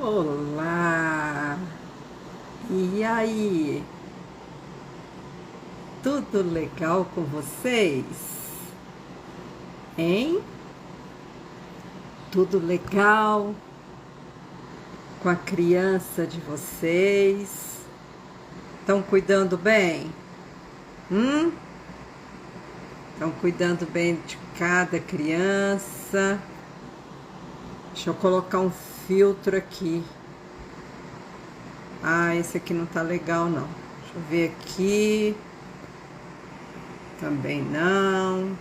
Olá! E aí? Tudo legal com vocês? Hein? Tudo legal com a criança de vocês? Estão cuidando bem? Estão cuidando bem de cada criança? Deixa eu colocar um filtro aqui. Ah, esse aqui não tá legal não. Deixa eu ver aqui. Também não.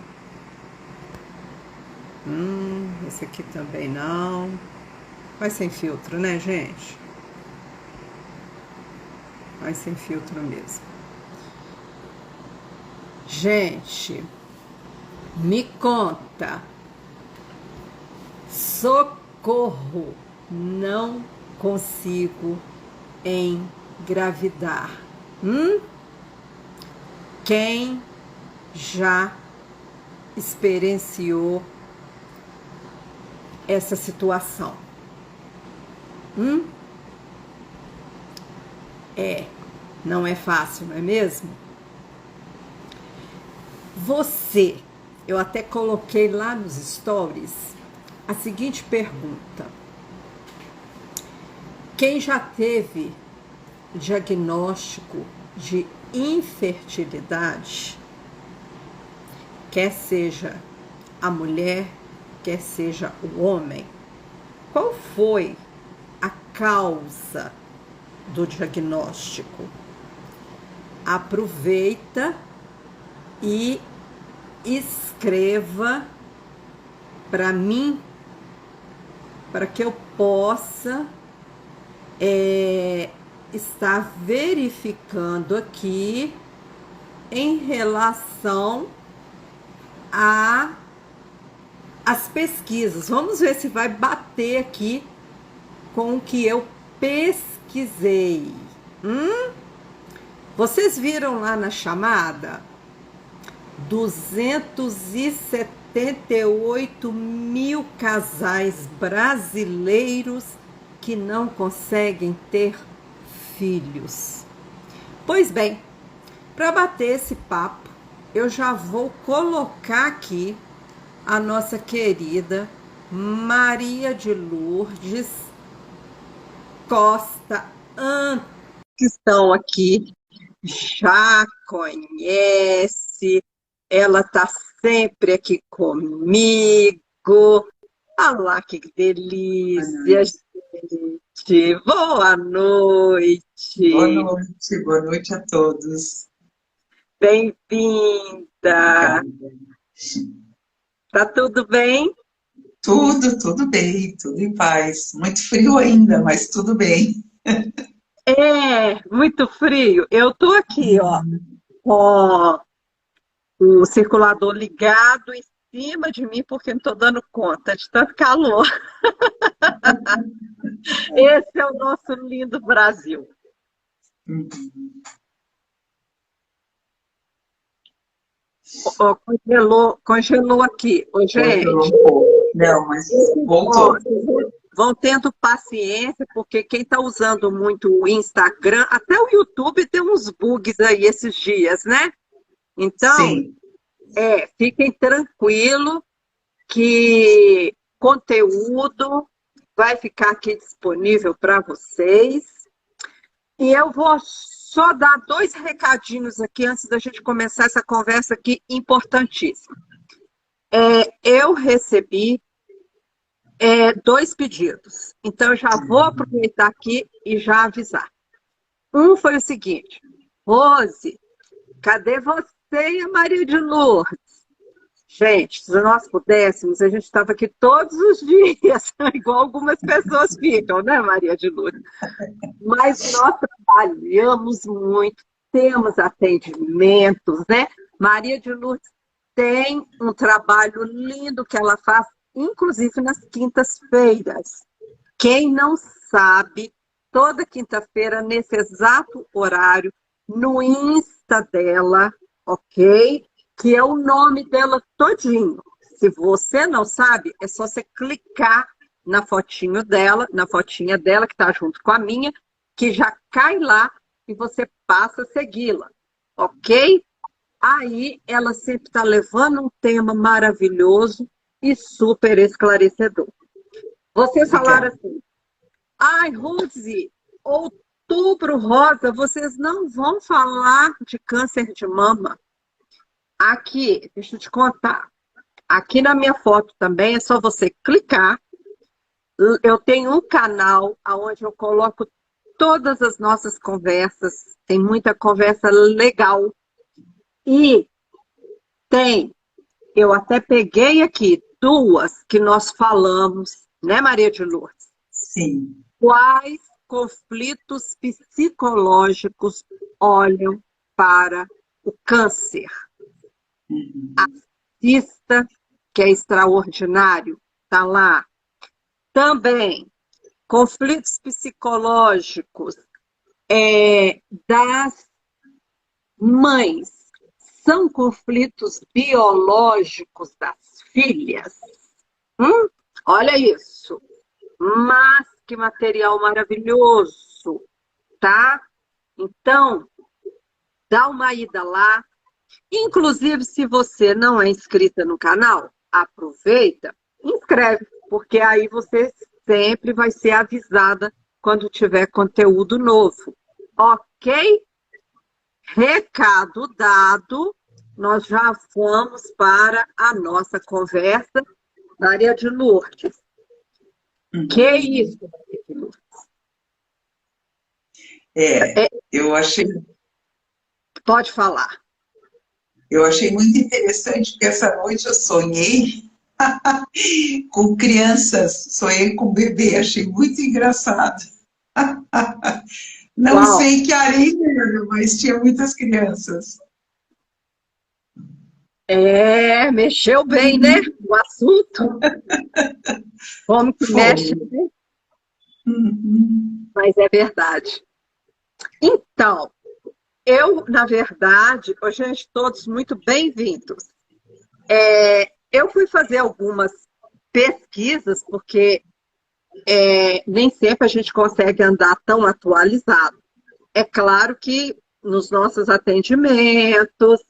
Esse aqui também não. Vai sem filtro, né, gente? Vai sem filtro mesmo. Gente, me conta. Socorro, não consigo engravidar. Quem já experienciou essa situação? Não é fácil, não é mesmo? Você, eu até coloquei lá nos stories a seguinte pergunta: quem já teve diagnóstico de infertilidade, quer seja a mulher, quer seja o homem, qual foi a causa do diagnóstico? Aproveita e escreva para mim, para que eu possa estar verificando aqui em relação às pesquisas. Vamos ver se vai bater aqui com o que eu pesquisei. Vocês viram lá na chamada 278 mil casais brasileiros que não conseguem ter filhos. Pois bem, para bater esse papo, eu já vou colocar aqui a nossa querida Maria de Lourdes Costa, que estão aqui, já conhece, ela tá sempre aqui comigo. Olha lá que delícia, gente. Boa noite. Boa noite a todos. Bem-vinda. Obrigada. Tá tudo bem? Tudo bem, tudo em paz. Muito frio ainda, mas tudo bem. Muito frio. Eu tô aqui, ó, com o circulador ligado em cima de mim porque não tô dando conta de tanto calor. Esse é o nosso lindo Brasil. Ó, congelou aqui. Ô, Congelou gente, um pouco. Não, mas ó, voltou. vocês vão tendo paciência, porque quem está usando muito o Instagram, até o YouTube tem uns bugs aí esses dias, né? Então, Sim. fiquem tranquilos que conteúdo vai ficar aqui disponível para vocês. E eu vou só dar dois recadinhos aqui antes da gente começar essa conversa aqui importantíssima. Eu recebi dois pedidos, então eu já vou aproveitar aqui e já avisar. Um foi o seguinte: Rose, cadê você e a Maria de Lourdes? Gente, se nós pudéssemos, a gente estava aqui todos os dias, igual algumas pessoas ficam, né, Maria de Lourdes? Mas nós trabalhamos muito, temos atendimentos, né? Maria de Lourdes tem um trabalho lindo que ela faz, inclusive nas quintas-feiras. Quem não sabe, toda quinta-feira, nesse exato horário, no Insta dela, ok? Que é o nome dela todinho. Se você não sabe, é só você clicar na fotinha dela, que está junto com a minha, que já cai lá e você passa a segui-la, ok? Aí ela sempre está levando um tema maravilhoso e super esclarecedor. Vocês falaram Obrigada. assim, ai, Rose, outubro rosa, vocês não vão falar de câncer de mama. Aqui, deixa eu te contar. Aqui na minha foto também é só você clicar. Eu tenho um canal onde eu coloco todas as nossas conversas. Tem muita conversa legal. E eu até peguei aqui duas que nós falamos, né, Maria de Lourdes? Sim. Quais conflitos psicológicos olham para o câncer? Assista, que é extraordinário, está lá. Também, conflitos psicológicos das mães. São conflitos biológicos das filhas. Olha isso. Mas que material maravilhoso, tá? Então, dá uma ida lá. Inclusive, se você não é inscrita no canal, aproveita, inscreve, porque aí você sempre vai ser avisada quando tiver conteúdo novo. Ok? Recado dado, nós já vamos para a nossa conversa, Maria de Lourdes. Que isso, Maria de Lourdes? Eu achei Pode falar. muito interessante, porque essa noite eu sonhei com crianças, sonhei com bebê, achei muito engraçado. Não Uau. sei que área, mas tinha muitas crianças. Mexeu bem, né? O assunto. Como que mexe, Foi. né? Mas é verdade. Então, na verdade, gente, todos muito bem-vindos. Eu fui fazer algumas pesquisas, porque nem sempre a gente consegue andar tão atualizado. É claro que nos nossos atendimentos,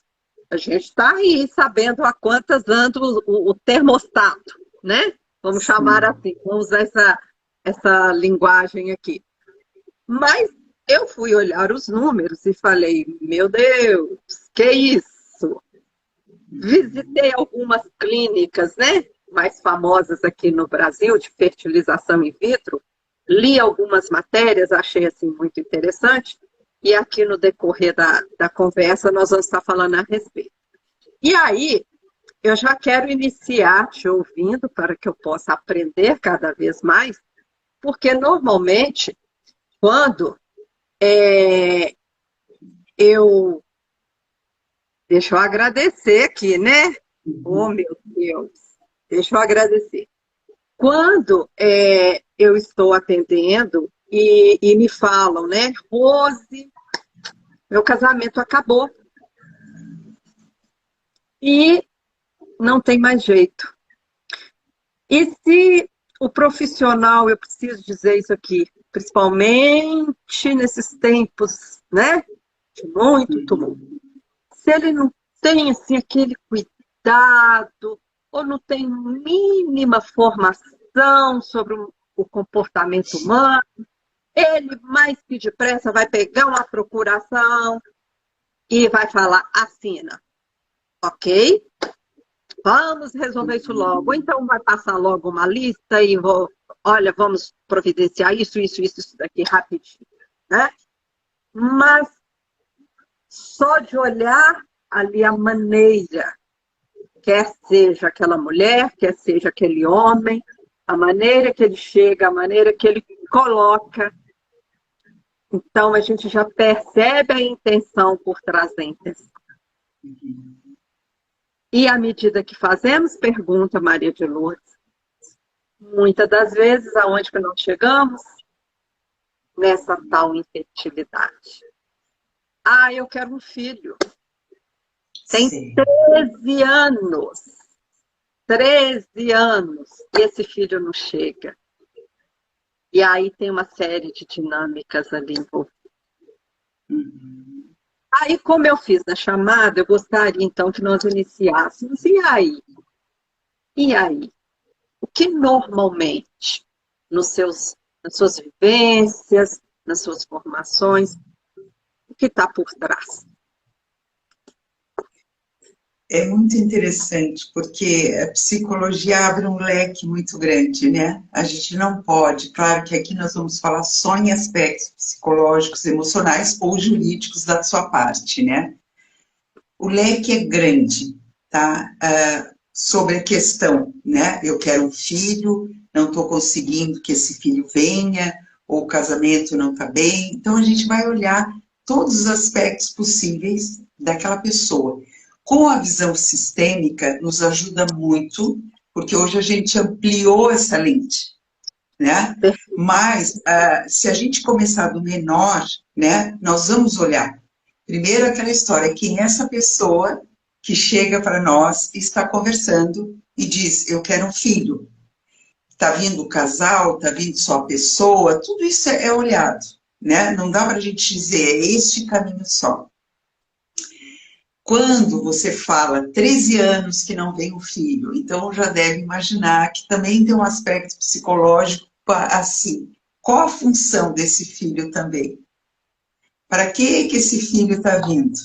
a gente está aí sabendo a quantas anda o termostato, né? Vamos chamar assim, vamos usar essa linguagem aqui. Mas eu fui olhar os números e falei, meu Deus, que isso? Visitei algumas clínicas, né, mais famosas aqui no Brasil, de fertilização in vitro, li algumas matérias, achei assim muito interessante, e aqui no decorrer da conversa nós vamos estar falando a respeito. E aí, eu já quero iniciar te ouvindo para que eu possa aprender cada vez mais, porque normalmente, quando deixa eu agradecer aqui, né? Oh, meu Deus. Deixa eu agradecer. Quando eu estou atendendo e me falam, né? Rose, meu casamento acabou. E não tem mais jeito. E se o profissional, eu preciso dizer isso aqui, principalmente nesses tempos, né? De muito tumulto. Se ele não tem assim, aquele cuidado, ou não tem mínima formação sobre o comportamento humano, ele mais que depressa vai pegar uma procuração e vai falar, assina, ok? Vamos resolver isso logo. Ou então vai passar logo uma lista e olha, vamos providenciar isso daqui rapidinho, né? Mas só de olhar ali a maneira, quer seja aquela mulher, quer seja aquele homem, a maneira que ele chega, a maneira que ele coloca. Então, a gente já percebe a intenção por trás da intenção. E à medida que fazemos pergunta, Maria de Lourdes, muitas das vezes, aonde que nós chegamos? Nessa tal infertilidade. Ah, eu quero um filho. Tem 13 anos. 13 anos. E esse filho não chega. E aí tem uma série de dinâmicas ali envolvidas. Uhum. Aí, como eu fiz na chamada, eu gostaria então que nós iniciássemos. E aí? E aí? O que normalmente, nas suas vivências, nas suas formações, o que está por trás? É muito interessante, porque a psicologia abre um leque muito grande, né? A gente não pode, claro que aqui nós vamos falar só em aspectos psicológicos, emocionais ou jurídicos da sua parte, né? O leque é grande, tá? Sobre a questão, né? Eu quero um filho, não estou conseguindo que esse filho venha, ou o casamento não está bem. Então, a gente vai olhar todos os aspectos possíveis daquela pessoa. Com a visão sistêmica, nos ajuda muito, porque hoje a gente ampliou essa lente, né? Mas, se a gente começar do menor, né, nós vamos olhar. Primeiro, aquela história, quem é essa pessoa que chega para nós e está conversando e diz, eu quero um filho. Está vindo o casal, está vindo só a pessoa, tudo isso é olhado, né? Não dá para a gente dizer, é este caminho só. Quando você fala 13 anos que não vem o filho, então já deve imaginar que também tem um aspecto psicológico assim. Qual a função desse filho também? Para que esse filho está vindo?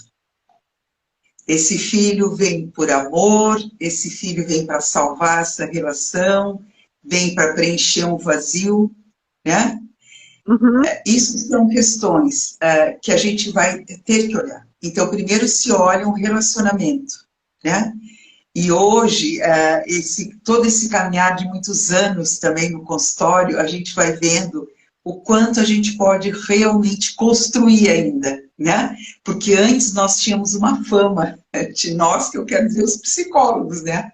Esse filho vem por amor, esse filho vem para salvar essa relação, vem para preencher um vazio, né? Uhum. Isso são questões que a gente vai ter que olhar. Então, primeiro se olha um relacionamento, né? E hoje, todo esse caminhar de muitos anos também no consultório, a gente vai vendo o quanto a gente pode realmente construir ainda, né? Porque antes nós tínhamos uma fama, de nós, que eu quero dizer, os psicólogos, né?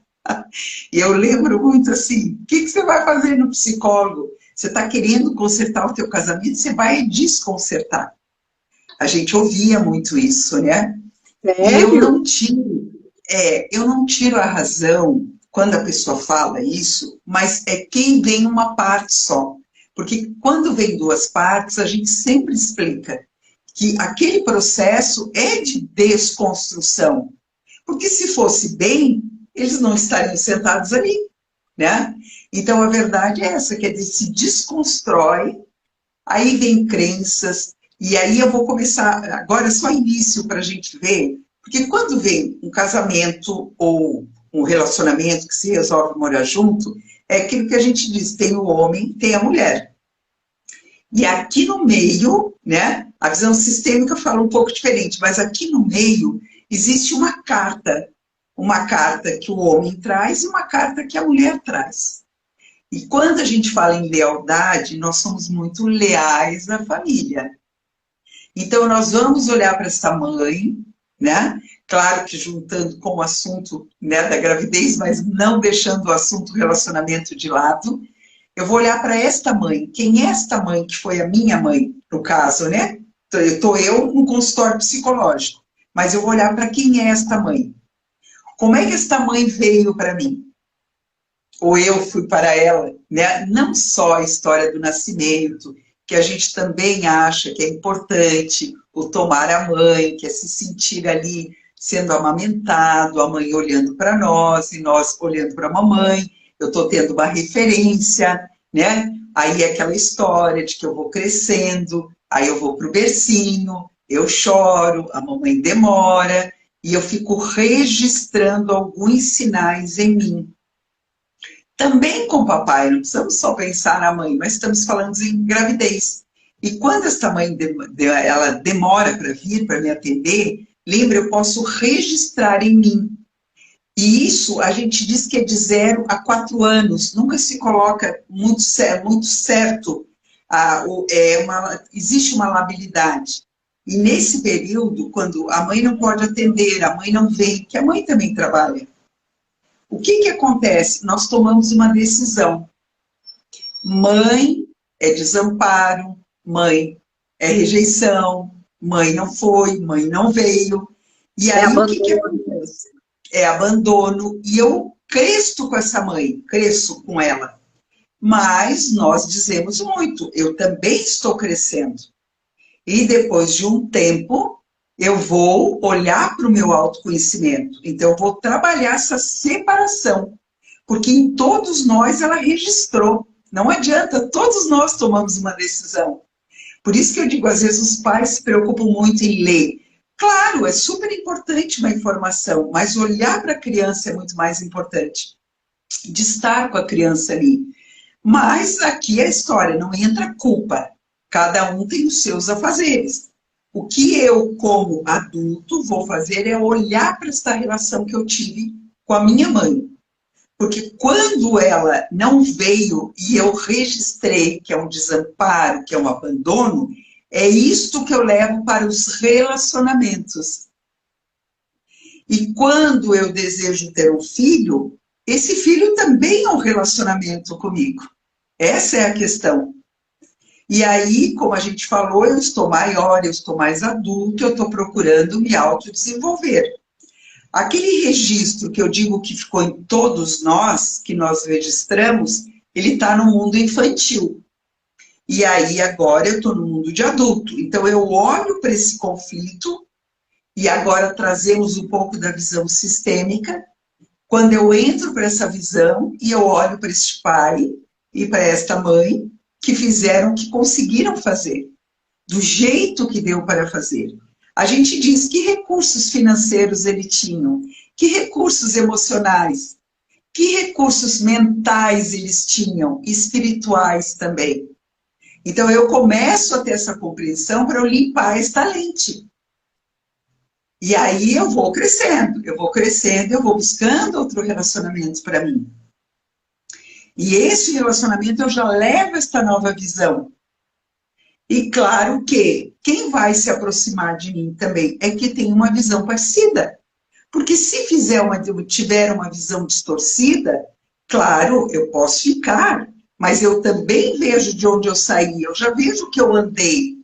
E eu lembro muito assim, o que você vai fazer no psicólogo? Você está querendo consertar o teu casamento, você vai desconcertar. A gente ouvia muito isso, né? Sério? E eu não tiro a razão quando a pessoa fala isso, mas é quem vem uma parte só. Porque quando vem duas partes, a gente sempre explica que aquele processo é de desconstrução. Porque se fosse bem, eles não estariam sentados ali, né? Então, a verdade é essa, quer dizer, se desconstrói, aí vem crenças, e aí eu vou começar, agora é só início para a gente ver, porque quando vem um casamento ou um relacionamento que se resolve morar junto, é aquilo que a gente diz, tem o homem, tem a mulher. E aqui no meio, né, a visão sistêmica fala um pouco diferente, mas aqui no meio existe uma carta que o homem traz e uma carta que a mulher traz. E quando a gente fala em lealdade, nós somos muito leais à família. Então, nós vamos olhar para essa mãe, né? Claro que juntando com o assunto, né, da gravidez, mas não deixando o assunto relacionamento de lado. Eu vou olhar para esta mãe. Quem é esta mãe que foi a minha mãe, no caso, né? Estou eu no consultório psicológico, mas eu vou olhar para quem é esta mãe. Como é que esta mãe veio para mim? Ou eu fui para ela, né? Não só a história do nascimento, que a gente também acha que é importante, o tomar a mãe, que é se sentir ali sendo amamentado, a mãe olhando para nós e nós olhando para a mamãe, eu estou tendo uma referência, né? Aí é aquela história de que eu vou crescendo, aí eu vou para o bercinho, eu choro, a mamãe demora, e eu fico registrando alguns sinais em mim. Também com o papai, não precisamos só pensar na mãe, mas estamos falando em gravidez. E quando esta mãe ela demora para vir, para me atender, lembra, eu posso registrar em mim. E isso a gente diz que é de 0 a 4 anos, nunca se coloca muito certo. Existe uma labilidade. E nesse período, quando a mãe não pode atender, a mãe não vem, que a mãe também trabalha. O que acontece? Nós tomamos uma decisão. Mãe é desamparo, mãe é rejeição, mãe não foi, mãe não veio. E aí o que acontece? É abandono. E eu cresço com essa mãe, cresço com ela. Mas nós dizemos muito, eu também estou crescendo. E depois de um tempo, eu vou olhar para o meu autoconhecimento. Então, eu vou trabalhar essa separação. Porque em todos nós ela registrou. Não adianta, todos nós tomamos uma decisão. Por isso que eu digo, às vezes os pais se preocupam muito em ler. Claro, é super importante uma informação, mas olhar para a criança é muito mais importante. De estar com a criança ali. Mas aqui é a história, não entra culpa. Cada um tem os seus afazeres. O que eu, como adulto, vou fazer é olhar para esta relação que eu tive com a minha mãe. Porque quando ela não veio e eu registrei que é um desamparo, que é um abandono, é isto que eu levo para os relacionamentos. E quando eu desejo ter um filho, esse filho também é um relacionamento comigo. Essa é a questão. E aí, como a gente falou, eu estou maior, eu estou mais adulto, eu estou procurando me autodesenvolver. Aquele registro que eu digo que ficou em todos nós, que nós registramos, ele está no mundo infantil. E aí, agora, eu estou no mundo de adulto. Então, eu olho para esse conflito, e agora trazemos um pouco da visão sistêmica. Quando eu entro para essa visão, e eu olho para este pai e para esta mãe, que fizeram o que conseguiram fazer, do jeito que deu para fazer. A gente diz que recursos financeiros eles tinham, que recursos emocionais, que recursos mentais eles tinham, espirituais também. Então eu começo a ter essa compreensão para eu limpar esta lente. E aí eu vou crescendo, eu vou buscando outro relacionamento para mim. E esse relacionamento eu já levo esta nova visão. E claro que quem vai se aproximar de mim também é que tem uma visão parecida. Porque se tiver uma visão distorcida, claro, eu posso ficar, mas eu também vejo de onde eu saí, eu já vejo que eu andei.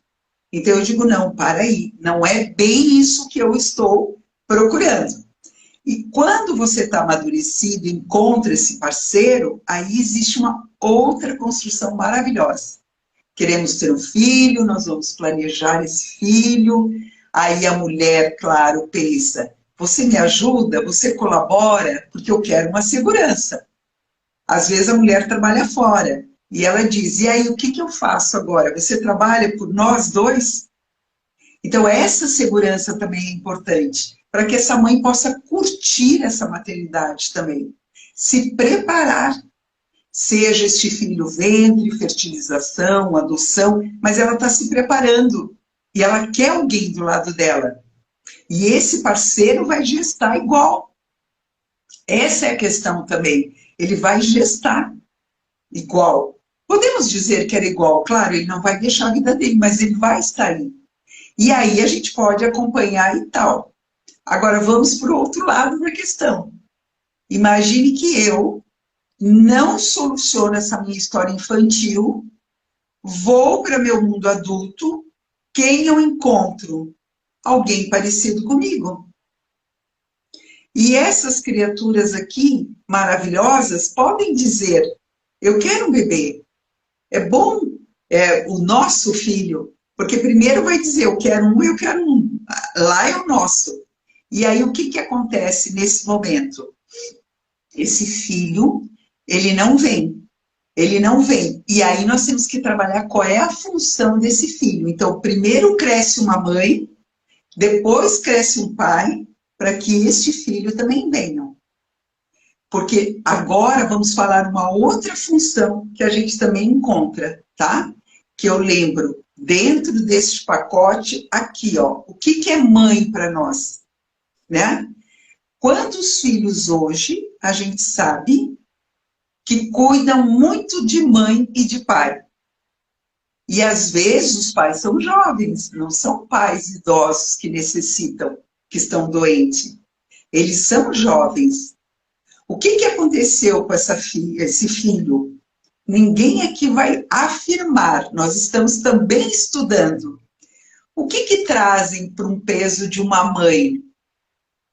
Então eu digo, não, para aí, não é bem isso que eu estou procurando. E quando você está amadurecido, encontra esse parceiro, aí existe uma outra construção maravilhosa. Queremos ter um filho, nós vamos planejar esse filho. Aí a mulher, claro, pensa, você me ajuda, você colabora, porque eu quero uma segurança. Às vezes a mulher trabalha fora, e ela diz, e aí o que eu faço agora? Você trabalha por nós dois? Então essa segurança também é importante, para que essa mãe possa curtir essa maternidade também. Se preparar. Seja este filho ventre, fertilização, adoção, mas ela está se preparando. E ela quer alguém do lado dela. E esse parceiro vai gestar igual. Essa é a questão também. Ele vai gestar igual. Podemos dizer que era igual, claro, ele não vai deixar a vida dele, mas ele vai estar aí. E aí a gente pode acompanhar e tal. Agora vamos para o outro lado da questão. Imagine que eu não soluciono essa minha história infantil, vou para meu mundo adulto, quem eu encontro? Alguém parecido comigo. E essas criaturas aqui, maravilhosas, podem dizer, eu quero um bebê, é bom, é o nosso filho, porque primeiro vai dizer, eu quero um, lá é o nosso. E aí o que acontece nesse momento? Esse filho, ele não vem. E aí nós temos que trabalhar qual é a função desse filho. Então, primeiro cresce uma mãe, depois cresce um pai, para que este filho também venha. Porque agora vamos falar uma outra função que a gente também encontra, tá? Que eu lembro, dentro deste pacote, aqui, ó, o que é mãe para nós, né? Quantos filhos hoje a gente sabe que cuidam muito de mãe e de pai? E às vezes os pais são jovens, não são pais idosos que necessitam, que estão doentes. Eles são jovens. O que aconteceu com esse filho? Ninguém aqui vai afirmar, nós estamos também estudando. O que trazem para um peso de uma mãe?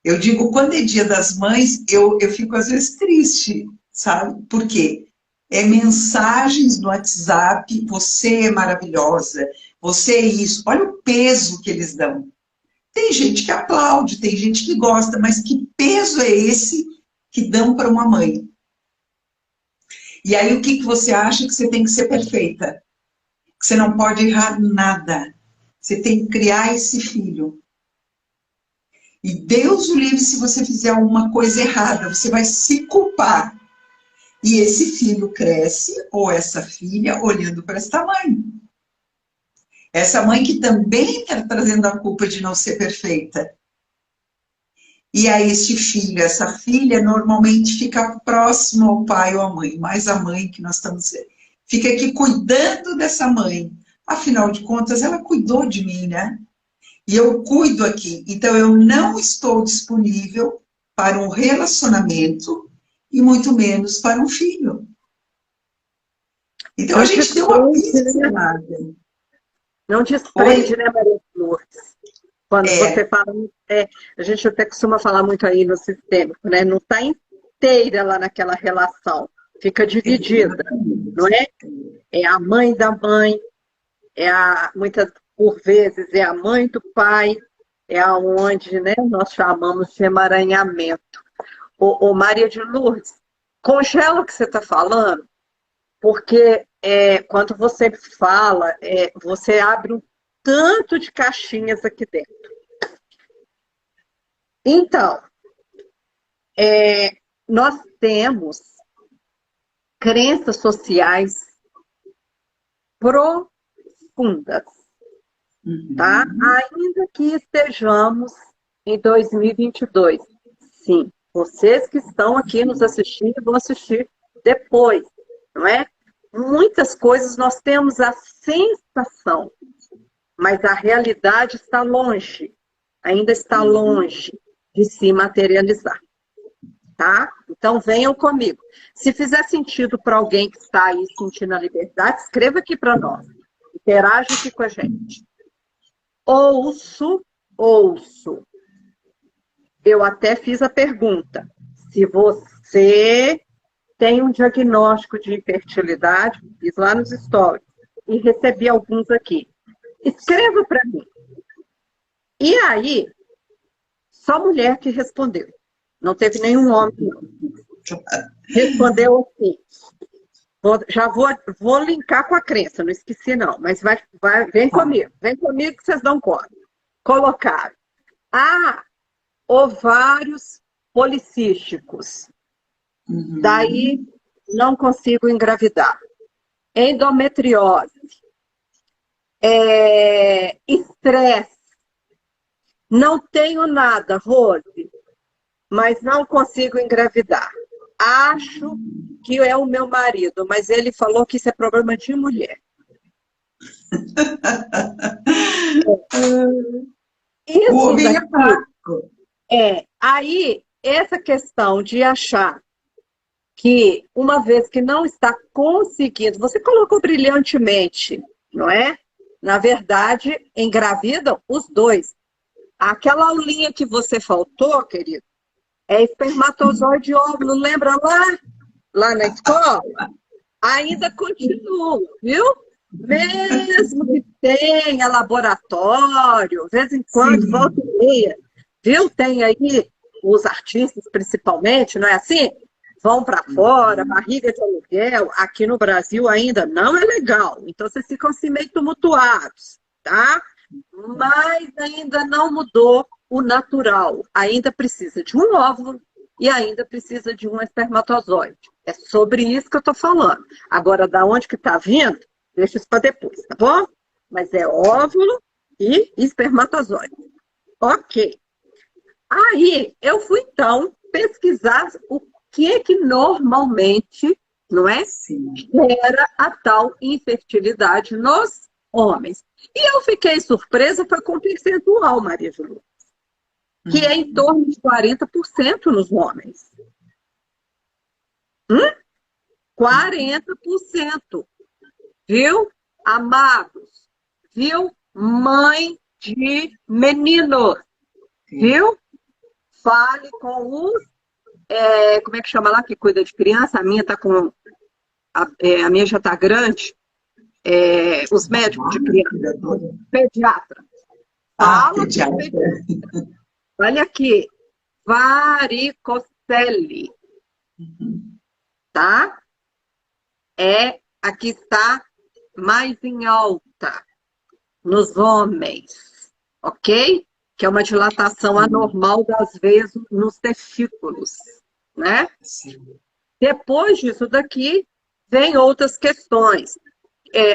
Eu digo, quando é dia das mães, eu fico às vezes triste, sabe? Por quê? É mensagens no WhatsApp, você é maravilhosa, você é isso. Olha o peso que eles dão. Tem gente que aplaude, tem gente que gosta, mas que peso é esse que dão para uma mãe? E aí o que, que você acha? Que você tem que ser perfeita, que você não pode errar nada. Você tem que criar esse filho. E Deus o livre se você fizer alguma coisa errada, você vai se culpar. E esse filho cresce, ou essa filha, olhando para esta mãe. Essa mãe que também está trazendo a culpa de não ser perfeita. E aí este filho, essa filha, normalmente fica próximo ao pai ou à mãe, mais a mãe que nós estamos... Fica aqui cuidando dessa mãe. Afinal de contas, ela cuidou de mim, né? E eu cuido aqui. Então, eu não estou disponível para um relacionamento e muito menos para um filho. Então, a gente deu uma pincelada. Não desprende, né, Maria Lourdes? Quando você fala, a gente até costuma falar muito aí no sistêmico, né? Não está inteira lá naquela relação, fica dividida, não é? É a mãe da mãe, muitas por vezes é a mãe do pai, é aonde, né, nós chamamos de emaranhamento. Ô Maria de Lourdes, congela o que você está falando, porque quando você fala, você abre um tanto de caixinhas aqui dentro. Então, nós temos crenças sociais profundas, tá? Ainda que estejamos em 2022. Sim, vocês que estão aqui nos assistindo vão assistir depois, não é? Muitas coisas nós temos a sensação, mas a realidade está longe, ainda está longe de se materializar, tá? Então venham comigo. Se fizer sentido para alguém que está aí sentindo a liberdade, escreva aqui para nós. Interage aqui com a gente. Ouço. Eu até fiz a pergunta. Se você tem um diagnóstico de infertilidade, fiz lá nos stories, e recebi alguns aqui. Escreva para mim. E aí, só mulher que respondeu. Não teve nenhum homem, não. Respondeu assim. Vou linkar com a crença, não esqueci não, mas vem comigo que vocês dão conta. Colocaram. Ovários policísticos. Daí, não consigo engravidar. Endometriose. Estresse. Não tenho nada, Rose, mas não consigo engravidar. Acho que é o meu marido, mas ele falou que isso é problema de mulher. Isso daqui, aí, essa questão de achar que, uma vez que não está conseguindo, você colocou brilhantemente, não é? Na verdade, engravidam os dois. Aquela aulinha que você faltou, querido, é espermatozoide e óvulo, lembra lá na escola? Ainda continua, viu? Mesmo que tenha laboratório, de vez em quando, volta e meia, viu? Tem aí os artistas, principalmente, não é assim? Vão para fora, barriga de aluguel. Aqui no Brasil ainda não é legal. Então, vocês ficam assim meio tumultuados, tá? Mas ainda não mudou o natural. Ainda precisa de um óvulo e ainda precisa de um espermatozoide. É sobre isso que eu estou falando. Agora, da onde que está vindo, deixa isso para depois, tá bom? Mas é óvulo e espermatozoide. Ok. Aí, eu fui, então, pesquisar o que normalmente, não é? Gera a tal infertilidade nos homens. E eu fiquei surpresa com o percentual, Maria Júlia, que é em torno de 40% nos homens. 40%. Viu, amados? Viu, mãe de meninos? Viu? Fale com os... como é que chama lá que cuida de criança? A minha está com a minha já está grande, os médicos de criança, pediatra. Fala com o pediatra. pediatra. Olha aqui, varicocele, tá? Aqui está mais em alta, nos homens, ok? Que é uma dilatação anormal das veias nos testículos, né? Sim. Depois disso daqui, vem outras questões.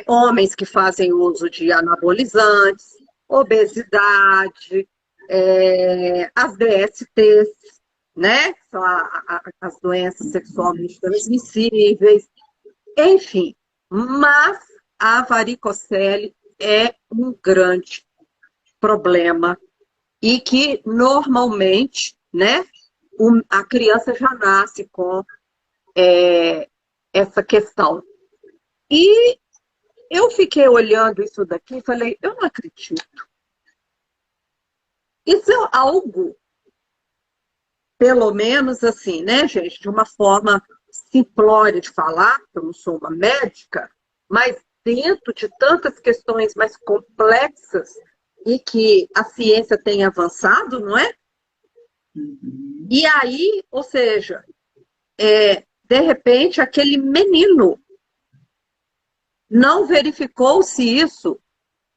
Homens que fazem uso de anabolizantes, obesidade, as DSTs, né? São as doenças sexualmente transmissíveis, enfim. Mas a varicocele é um grande problema e que normalmente, né, a criança já nasce com essa questão. E eu fiquei olhando isso daqui e falei, eu não acredito. Isso é algo, pelo menos assim, né, gente, de uma forma simplória de falar, eu não sou uma médica, mas dentro de tantas questões mais complexas e que a ciência tem avançado, não é? Uhum. E aí, ou seja, de repente, aquele menino não verificou se isso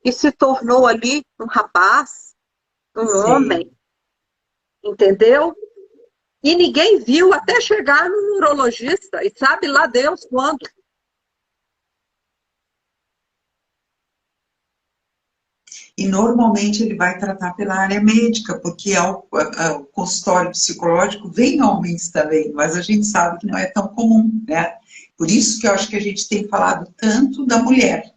e se tornou ali um rapaz, um Sim. homem, entendeu? E ninguém viu até chegar no neurologista, e sabe lá Deus quando. E normalmente ele vai tratar pela área médica, porque o consultório psicológico vem homens também, mas a gente sabe que não é tão comum, né? Por isso que eu acho que a gente tem falado tanto da mulher,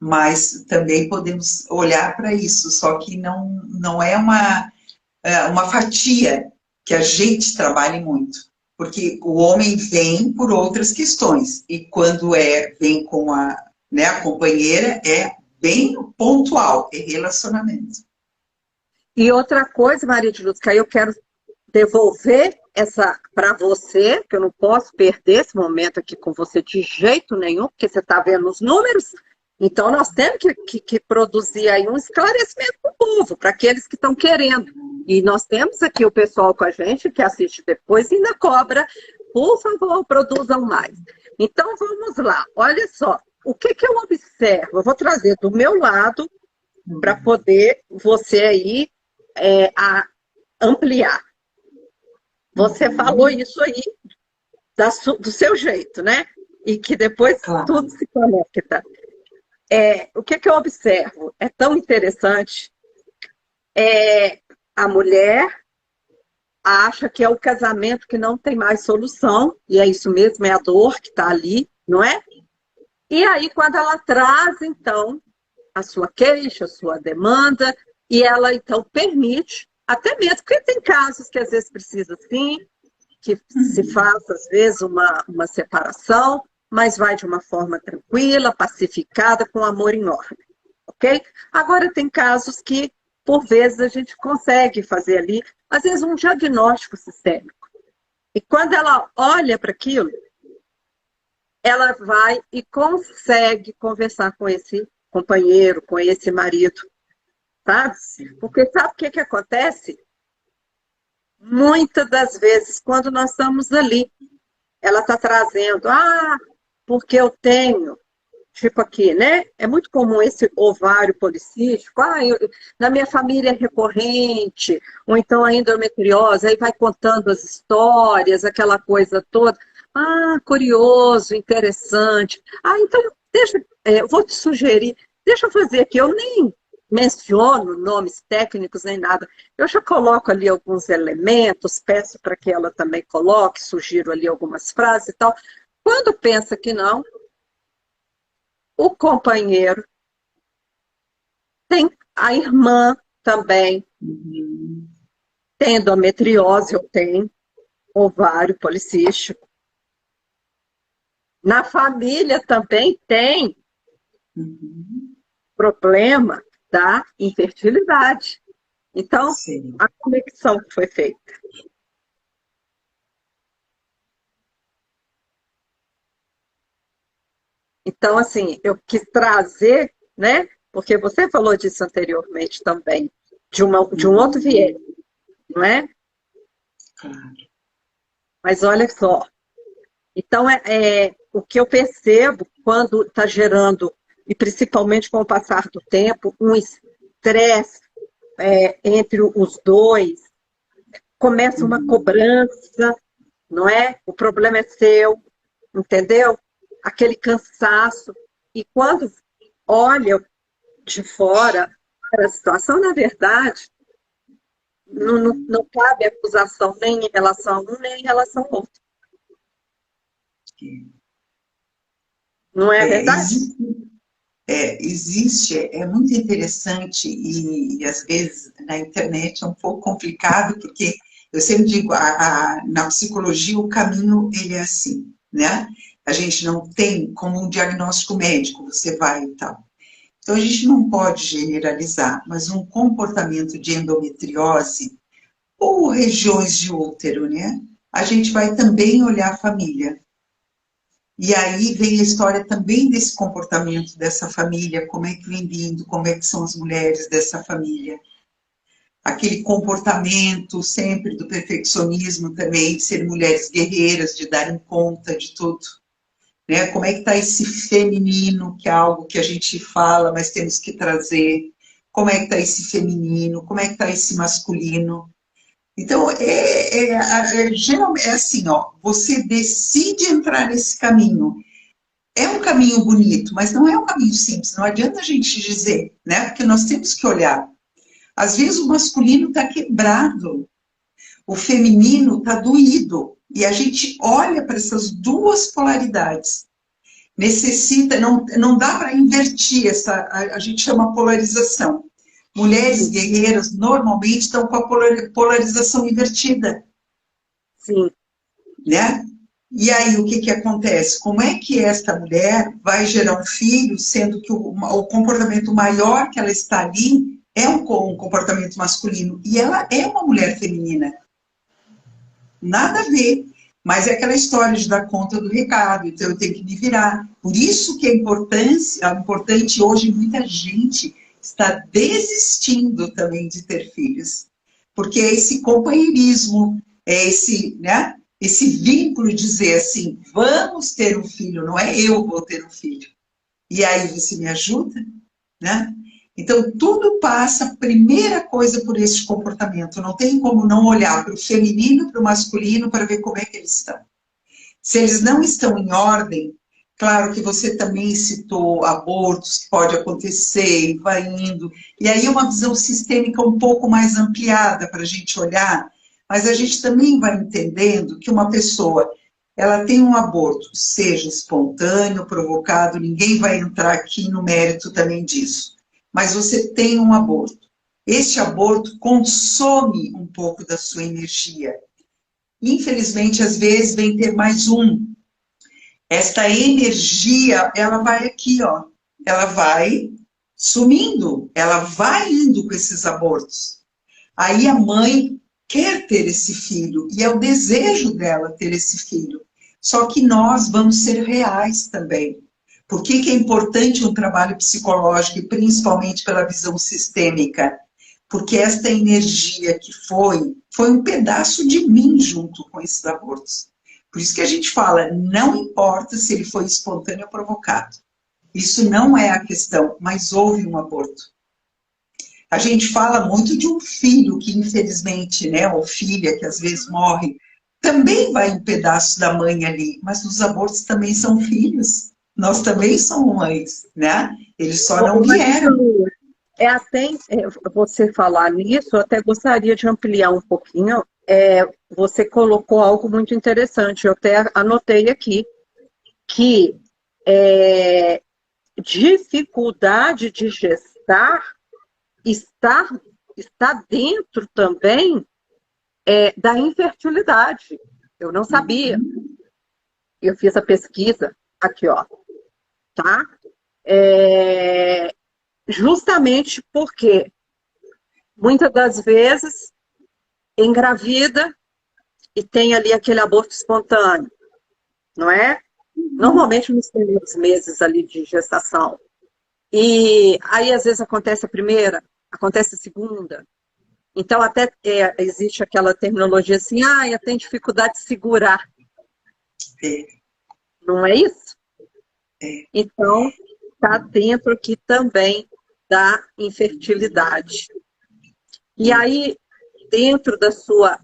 mas também podemos olhar para isso, só que não é uma fatia que a gente trabalhe muito, porque o homem vem por outras questões, e quando vem com né, a companheira, é bem pontual, é relacionamento. E outra coisa, Maria de Luz, que aí eu quero devolver essa para você, que eu não posso perder esse momento aqui com você de jeito nenhum, porque você está vendo os números, então nós temos que produzir aí um esclarecimento para o povo, para aqueles que estão querendo. E nós temos aqui o pessoal com a gente que assiste depois e ainda cobra, por favor, produzam mais. Então vamos lá, olha só, o que eu observo? Eu vou trazer do meu lado para poder você aí ampliar. Você falou isso aí do seu jeito, né? E que depois Claro. tudo se conecta. O que eu observo é tão interessante. A mulher acha que é o casamento que não tem mais solução, e é isso mesmo, é a dor que está ali, não é? E aí, quando ela traz, então, a sua queixa, a sua demanda, e ela, então, permite, até mesmo, porque tem casos que às vezes precisa sim, que se faz, às vezes, uma separação, mas vai de uma forma tranquila, pacificada, com amor enorme, ok? Agora, tem casos que, por vezes, a gente consegue fazer ali, às vezes, um diagnóstico sistêmico. E quando ela olha para aquilo, ela vai e consegue conversar com esse companheiro, com esse marido, sabe? Porque sabe o que acontece? Muitas das vezes, quando nós estamos ali, ela está trazendo, porque eu tenho, tipo aqui, né? É muito comum esse ovário policístico, na minha família é recorrente, ou então a endometriose, aí vai contando as histórias, aquela coisa toda. Curioso, interessante. Então, deixa, eu vou te sugerir, deixa eu fazer aqui, eu nem menciono nomes técnicos nem nada, eu já coloco ali alguns elementos, peço para que ela também coloque, sugiro ali algumas frases e tal. Quando pensa que não, o companheiro tem a irmã também, tem endometriose, ou tem ovário policístico. Na família também tem problema da infertilidade. Então, Sim. a conexão que foi feita. Então, assim, eu quis trazer, né? Porque você falou disso anteriormente também, de um outro viés, não é? Claro. Mas olha só, então o que eu percebo quando está gerando, e principalmente com o passar do tempo, um estresse entre os dois, começa uma cobrança, não é? O problema é seu, entendeu? Aquele cansaço. E quando olha de fora para a situação, na verdade, não cabe acusação nem em relação a um, nem em relação ao outro. Não é É, verdade? existe, é muito interessante e às vezes na internet é um pouco complicado, porque eu sempre digo, na psicologia o caminho ele é assim, né? A gente não tem como um diagnóstico médico, você vai e tal. Então a gente não pode generalizar, mas um comportamento de endometriose ou regiões de útero, né? A gente vai também olhar a família. E aí vem a história também desse comportamento dessa família, como é que vem vindo, como é que são as mulheres dessa família. Aquele comportamento sempre do perfeccionismo também, de ser mulheres guerreiras, de darem conta de tudo. Né? Como é que está esse feminino, que é algo que a gente fala, mas temos que trazer. Como é que está esse feminino, como é que está esse masculino. Então, geralmente é assim, ó, você decide entrar nesse caminho. É um caminho bonito, mas não é um caminho simples. Não adianta a gente dizer, né? Porque nós temos que olhar. Às vezes o masculino está quebrado, o feminino está doído. E a gente olha para essas duas polaridades. Necessita, não dá para invertir essa, a gente chama polarização. Mulheres guerreiras normalmente estão com a polarização invertida. Sim. Né? E aí, o que acontece? Como é que esta mulher vai gerar um filho, sendo que o comportamento maior que ela está ali é um comportamento masculino, e ela é uma mulher feminina? Nada a ver. Mas é aquela história de dar conta do recado, então eu tenho que me virar. Por isso que é importante hoje, muita gente está desistindo também de ter filhos. Porque é esse companheirismo, é esse, né? Esse vínculo de dizer assim, vamos ter um filho, não é eu vou ter um filho. E aí você me ajuda, né? Então, tudo passa, primeira coisa, por esse comportamento. Não tem como não olhar para o feminino, para o masculino, para ver como é que eles estão. Se eles não estão em ordem, claro que você também citou abortos que pode acontecer, e vai indo. E aí uma visão sistêmica um pouco mais ampliada para a gente olhar, mas a gente também vai entendendo que uma pessoa, ela tem um aborto, seja espontâneo, provocado, ninguém vai entrar aqui no mérito também disso. Mas você tem um aborto. Este aborto consome um pouco da sua energia. Infelizmente, às vezes, vem ter mais um. Esta energia, ela vai aqui, ó. Ela vai sumindo, ela vai indo com esses abortos. Aí a mãe quer ter esse filho, e é o desejo dela ter esse filho. Só que nós vamos ser reais também. Por que é importante um trabalho psicológico, e principalmente pela visão sistêmica? Porque esta energia que foi um pedaço de mim junto com esses abortos. Por isso que a gente fala, não importa se ele foi espontâneo ou provocado. Isso não é a questão, mas houve um aborto. A gente fala muito de um filho que, infelizmente, né, ou filha que às vezes morre, também vai um pedaço da mãe ali, mas os abortos também são filhos. Nós também somos mães, né? Eles só não vieram. Você falar nisso, eu até gostaria de ampliar um pouquinho. Você colocou algo muito interessante, eu até anotei aqui, que dificuldade de gestar está dentro também da infertilidade. Eu não sabia. Eu fiz a pesquisa aqui, ó, tá? Justamente porque muitas das vezes engravida e tem ali aquele aborto espontâneo, não é? normalmente nos primeiros meses ali de gestação. E aí, às vezes, acontece a primeira, acontece a segunda. Então, até existe aquela terminologia assim, eu tenho dificuldade de segurar. É, Não é isso? é. Então, está dentro aqui também da infertilidade. E aí, dentro da sua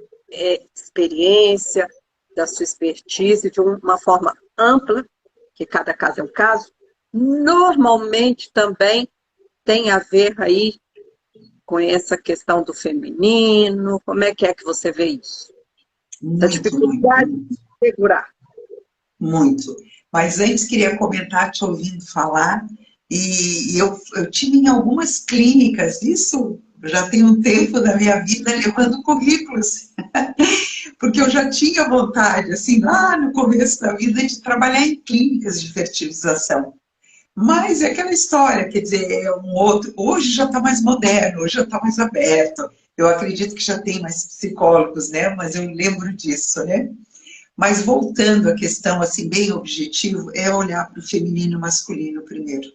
experiência, da sua expertise, de uma forma ampla, que cada caso é um caso, normalmente também tem a ver aí com essa questão do feminino. Como é que você vê isso? Essa Muito, dificuldade muito, de segurar. muito. Mas antes queria comentar, te ouvindo falar, e eu tive em algumas clínicas, isso já tem um tempo da minha vida, levando currículos, porque eu já tinha vontade, assim, lá no começo da vida, de trabalhar em clínicas de fertilização. Mas é aquela história, quer dizer, é um outro. Hoje já está mais moderno, hoje já está mais aberto. Eu acredito que já tem mais psicólogos, né? Mas eu lembro disso, né? Mas voltando à questão, assim, bem objetivo, é olhar para o feminino e masculino primeiro.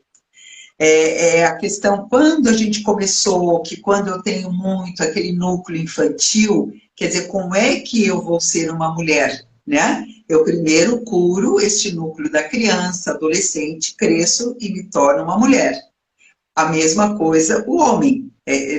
É a questão, quando a gente começou, que quando eu tenho muito aquele núcleo infantil, quer dizer, como é que eu vou ser uma mulher, né? Eu primeiro curo este núcleo da criança, adolescente, cresço e me torno uma mulher. A mesma coisa o homem.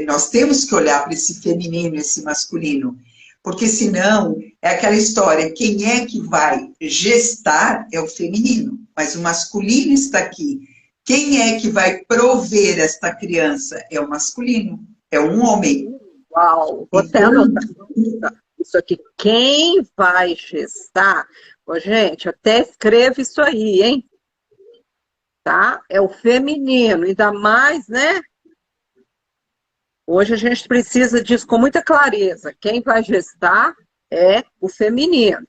Nós temos que olhar para esse feminino, esse masculino, porque senão é aquela história, quem é que vai gestar é o feminino, mas o masculino está aqui. Quem é que vai prover esta criança? É o masculino, é um homem. Uau, vou até Então, anotar isso aqui. Quem vai gestar? Ô, gente, até escreva isso aí, hein? Tá? É o feminino, ainda mais, né? Hoje a gente precisa disso com muita clareza. Quem vai gestar é o feminino.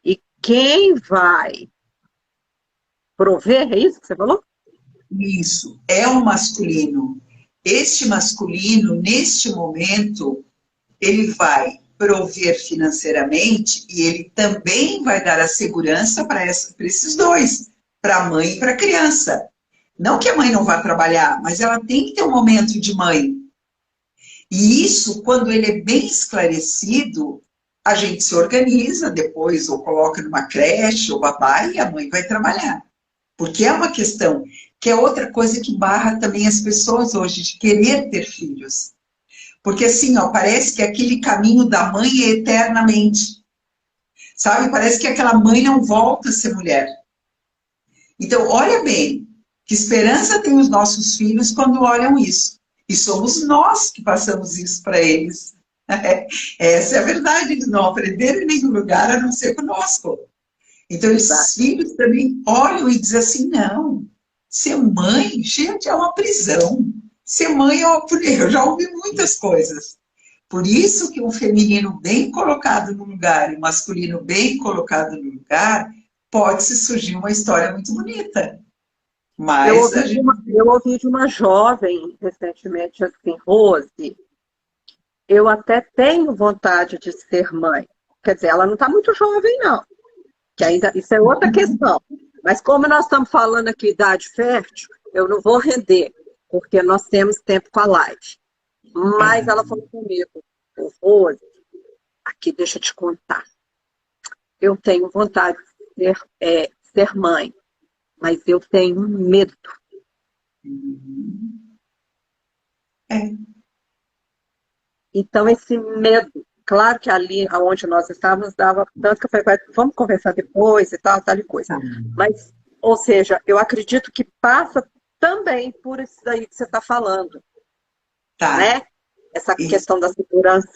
E quem vai prover, é isso que você falou? isso, é o masculino. Este masculino, neste momento, ele vai prover financeiramente e ele também vai dar a segurança para esses dois, para a mãe e para a criança. Não que a mãe não vá trabalhar, mas ela tem que ter um momento de mãe. E isso, quando ele é bem esclarecido, a gente se organiza depois, ou coloca numa creche, ou babá, e a mãe vai trabalhar. Porque é uma questão, que é outra coisa que barra também as pessoas hoje, de querer ter filhos. Porque assim, ó, parece que aquele caminho da mãe é eternamente. Sabe? Parece que aquela mãe não volta a ser mulher. Então, olha bem, que esperança tem os nossos filhos quando olham isso. E somos nós que passamos isso para eles. Essa é a verdade, eles não aprenderam em nenhum lugar a não ser conosco. Então, esses filhos também olham e dizem assim, não, ser mãe, gente, é uma prisão. Ser mãe, eu já ouvi muitas coisas. Por isso que um feminino bem colocado no lugar e um masculino bem colocado no lugar, pode-se surgir uma história muito bonita. Mas eu ouvi de uma jovem recentemente assim, Rose, eu até tenho vontade de ser mãe. Quer dizer, ela não está muito jovem, não. Que ainda, isso é outra questão. Mas como nós estamos falando aqui de idade fértil, eu não vou render, porque nós temos tempo com a live. Mas ela falou comigo, Rose, aqui deixa eu te contar. Eu tenho vontade de ser mãe, mas eu tenho medo. Então, esse medo, claro que ali onde nós estávamos, dava tanto que eu falei, vamos conversar depois e tal e coisa. Mas, ou seja, eu acredito que passa também por isso daí que você está falando. Tá. Né? Essa questão da segurança.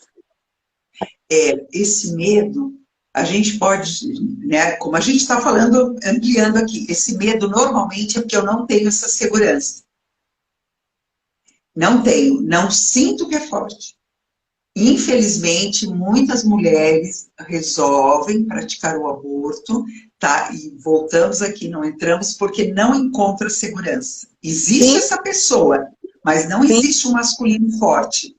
Esse medo, a gente pode, né, como a gente está falando, ampliando aqui, esse medo normalmente é porque eu não tenho essa segurança. Não tenho, não sinto que é forte. Infelizmente, muitas mulheres resolvem praticar o aborto, tá? E voltamos aqui, não entramos porque não encontra segurança. Existe Sim. essa pessoa, mas não existe um masculino forte.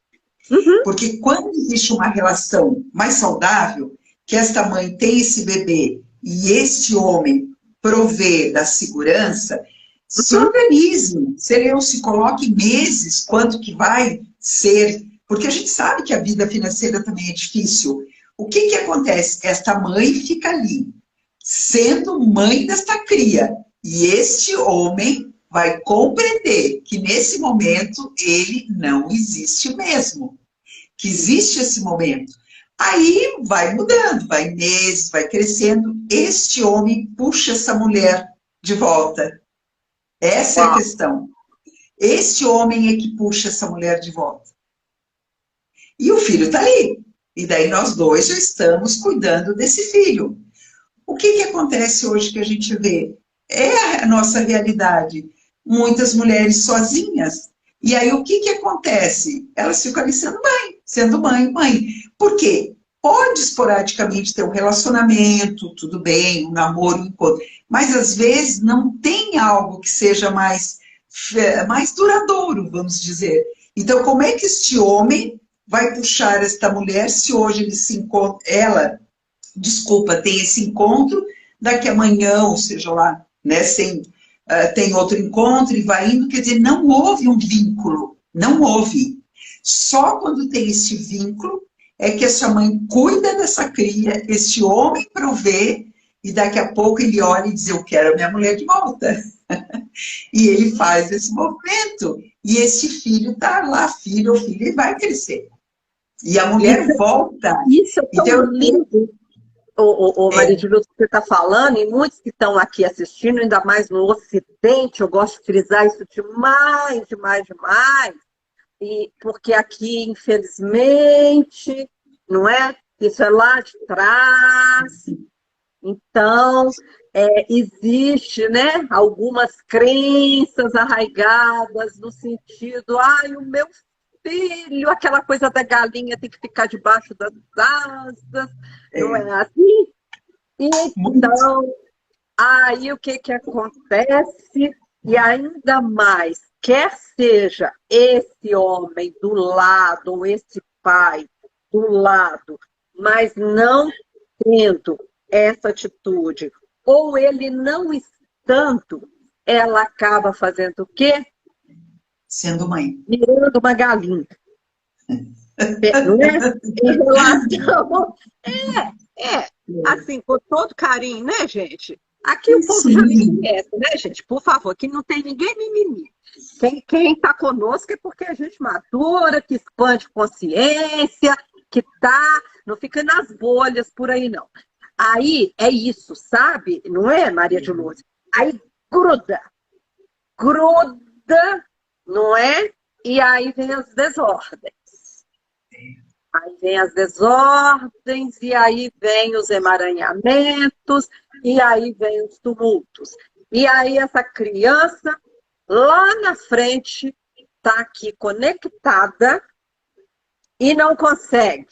Uhum. Porque quando existe uma relação mais saudável, que esta mãe tem esse bebê e este homem prover da segurança, se organize, se coloque meses, quanto que vai ser, porque a gente sabe que a vida financeira também é difícil. O que que acontece? Esta mãe fica ali, sendo mãe desta cria, e este homem vai compreender que nesse momento ele não existe mesmo, que existe esse momento. Aí vai mudando, vai meses, vai crescendo, este homem puxa essa mulher de volta. Essa é a questão. Este homem é que puxa essa mulher de volta. E o filho está ali. E daí nós dois já estamos cuidando desse filho. O que que acontece hoje que a gente vê? É a nossa realidade. Muitas mulheres sozinhas. E aí o que que acontece? Elas ficam ali sendo mãe. Por quê? Pode esporadicamente ter um relacionamento, tudo bem, um namoro, um encontro. Mas às vezes não tem algo que seja mais duradouro, vamos dizer. Então, como é que este homem vai puxar esta mulher se hoje ele se encontra, tem esse encontro, daqui amanhã, ou seja lá, né, tem outro encontro e vai indo, quer dizer, não houve um vínculo, não houve. Só quando tem esse vínculo é que essa mãe cuida dessa cria, esse homem provê, e daqui a pouco ele olha e diz, eu quero a minha mulher de volta. E ele faz esse movimento. E esse filho está lá, filho ou filha, e vai crescer. E a mulher volta. Isso é tão então, lindo, Maria de Luz, que você está falando, e muitos que estão aqui assistindo, ainda mais no Ocidente, eu gosto de frisar isso demais. E porque aqui, infelizmente, não é? Isso é lá de trás. Então, existe, né, algumas crenças arraigadas no sentido, o meu filho, aquela coisa da galinha tem que ficar debaixo das asas, não é assim? Então, aí o que que acontece? E ainda mais, quer seja esse homem do lado, ou esse pai do lado, mas não tendo essa atitude, ou ele não estando, ela acaba fazendo o quê? Sendo mãe. Virando uma galinha. Não é? Em relação... assim, com todo carinho, né, gente? Aqui o povo já me conhece, né, gente? Por favor, aqui não tem ninguém mimimi. Quem está conosco é porque a gente madura, que expande consciência, que não fica nas bolhas por aí, não. Aí é isso, sabe? Não é, Maria de Luz? Aí gruda, não é? E aí vem as desordens. E aí vem os emaranhamentos, e aí vem os tumultos. E aí essa criança, lá na frente, está aqui conectada e não consegue.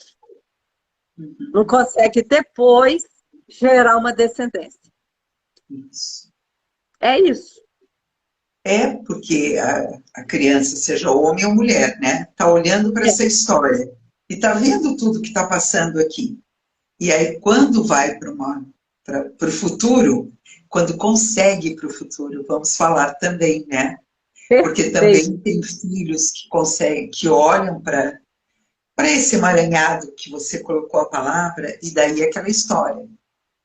Não consegue depois gerar uma descendência. Isso. É isso. É porque a criança, seja homem ou mulher, né, está olhando para essa história e está vendo tudo que está passando aqui. E aí, quando vai para o futuro, quando consegue ir para o futuro, vamos falar também, né? Porque também tem filhos que conseguem, que olham para esse emaranhado que você colocou a palavra, e daí aquela história.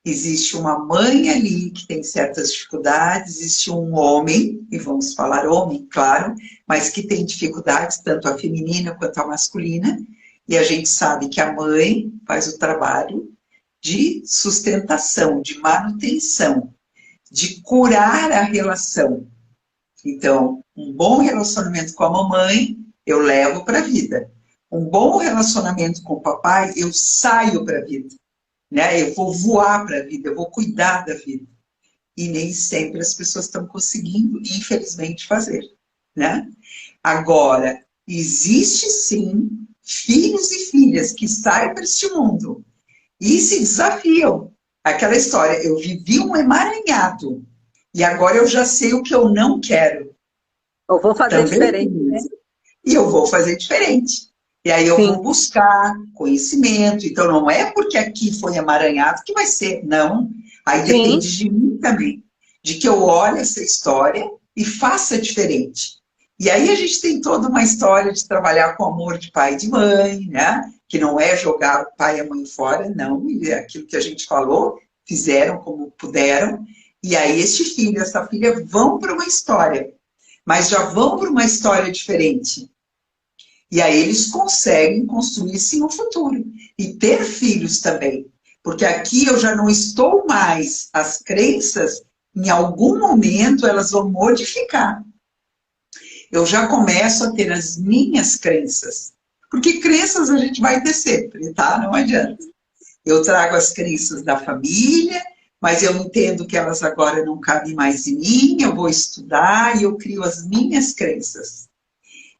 Existe uma mãe ali que tem certas dificuldades, existe um homem, e vamos falar homem, claro, mas que tem dificuldades, tanto a feminina quanto a masculina, e a gente sabe que a mãe faz o trabalho de sustentação, de manutenção, de curar a relação. Então, um bom relacionamento com a mamãe, eu levo para a vida. Um bom relacionamento com o papai, eu saio para a vida. Né? Eu vou voar para a vida, eu vou cuidar da vida. E nem sempre as pessoas estão conseguindo, infelizmente, fazer. Né? Agora, existe sim filhos e filhas que saem para este mundo e se desafiam. Aquela história, eu vivi um emaranhado e agora eu já sei o que eu não quero. Eu vou fazer diferente, né? E eu vou fazer diferente. E aí eu vou buscar conhecimento. Então, não é porque aqui foi emaranhado que vai ser. Não. Aí depende de mim também. de que eu olhe essa história e faça diferente. E aí a gente tem toda uma história de trabalhar com amor de pai e de mãe, né? Que não é jogar o pai e a mãe fora, não. E é aquilo que a gente falou, fizeram como puderam. E aí este filho e essa filha vão para uma história, mas já vão para uma história diferente. E aí eles conseguem construir sim um futuro. E ter filhos também. Porque aqui eu já não estou mais, as crenças, em algum momento, elas vão modificar. Eu já começo a ter as minhas crenças. Porque crenças a gente vai ter sempre, tá? Não adianta. Eu trago as crenças da família, mas eu entendo que elas agora não cabem mais em mim, eu vou estudar e eu crio as minhas crenças.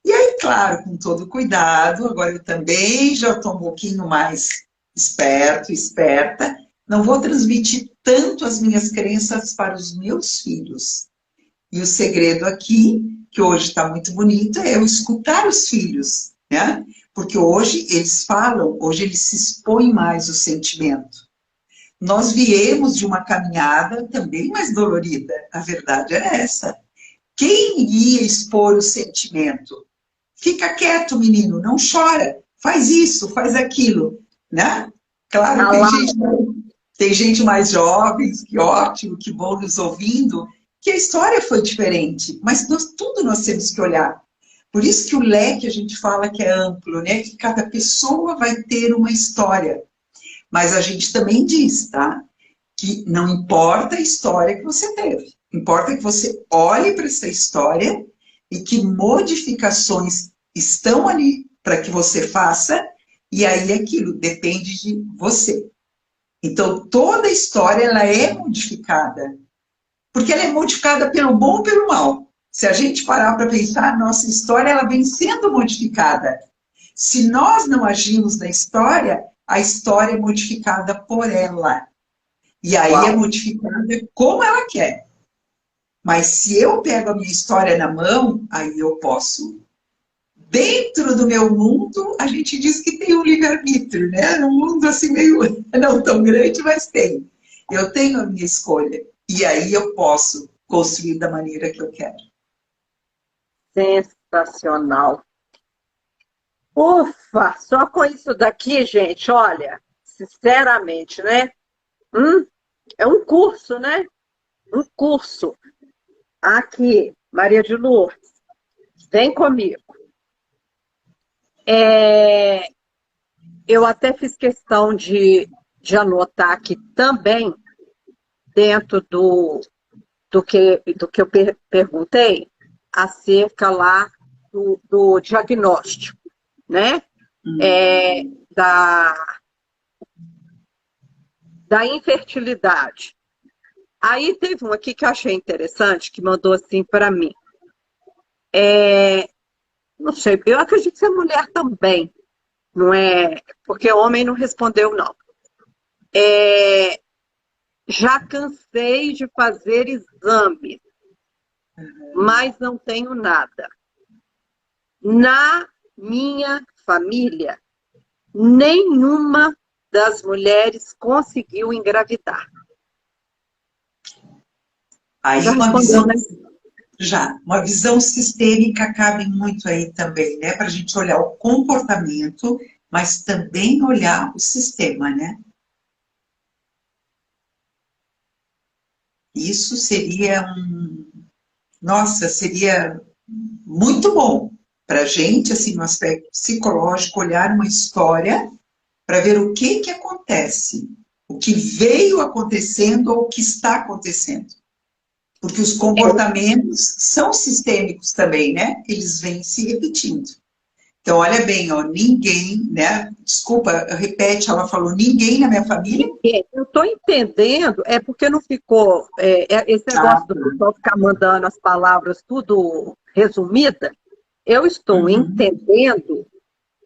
E aí, claro, com todo cuidado, agora eu também já estou um pouquinho mais esperto, esperta, não vou transmitir tanto as minhas crenças para os meus filhos. E o segredo aqui, que hoje está muito bonito, é eu escutar os filhos, né? Porque hoje eles falam, hoje eles se expõem mais o sentimento. Nós viemos de uma caminhada também mais dolorida, a verdade é essa. Quem iria expor o sentimento? Fica quieto, menino, não chora, faz isso, faz aquilo, né? Claro, tem gente mais jovem, que ótimo, que bom nos ouvindo, que a história foi diferente, mas tudo nós temos que olhar. Por isso que o leque a gente fala que é amplo, né? Que cada pessoa vai ter uma história. Mas a gente também diz, tá? Que não importa a história que você teve. Importa que você olhe para essa história e que modificações estão ali para que você faça, e aí aquilo depende de você. Então, toda a história ela é modificada. Porque ela é modificada pelo bom ou pelo mal. Se a gente parar para pensar, nossa história ela vem sendo modificada. Se nós não agimos na história, a história é modificada por ela. E aí é modificada como ela quer. Mas se eu pego a minha história na mão, aí eu posso. Dentro do meu mundo, a gente diz que tem um livre-arbítrio, né? Um mundo assim meio não tão grande, mas tem. Eu tenho a minha escolha. E aí eu posso construir da maneira que eu quero. Sensacional. Ufa, só com isso daqui, gente, olha, sinceramente, né? É um curso, né? Um curso. Aqui, Maria de Lourdes, vem comigo. Eu até fiz questão de anotar aqui também, dentro do que eu perguntei, acerca lá do diagnóstico, né? Da infertilidade. Aí teve um aqui que eu achei interessante, que mandou assim para mim. Não sei, eu acredito que é mulher também, não é? Porque homem não respondeu, não. Já cansei de fazer exames, mas não tenho nada. Na minha família, nenhuma das mulheres conseguiu engravidar. Aí Já uma respondeu, visão, né? uma visão sistêmica cabe muito aí também, né? Para a gente olhar o comportamento, mas também olhar o sistema, né? Isso seria nossa, seria muito bom para a gente, assim, no aspecto psicológico, olhar uma história para ver o que acontece, o que veio acontecendo ou o que está acontecendo. Porque os comportamentos são sistêmicos também, né? Eles vêm se repetindo. Então, olha bem, ó, ninguém, né? Desculpa, repete, ela falou ninguém na minha família. Eu estou entendendo, é porque não ficou, esse negócio do pessoal ficar mandando as palavras tudo resumida, eu estou entendendo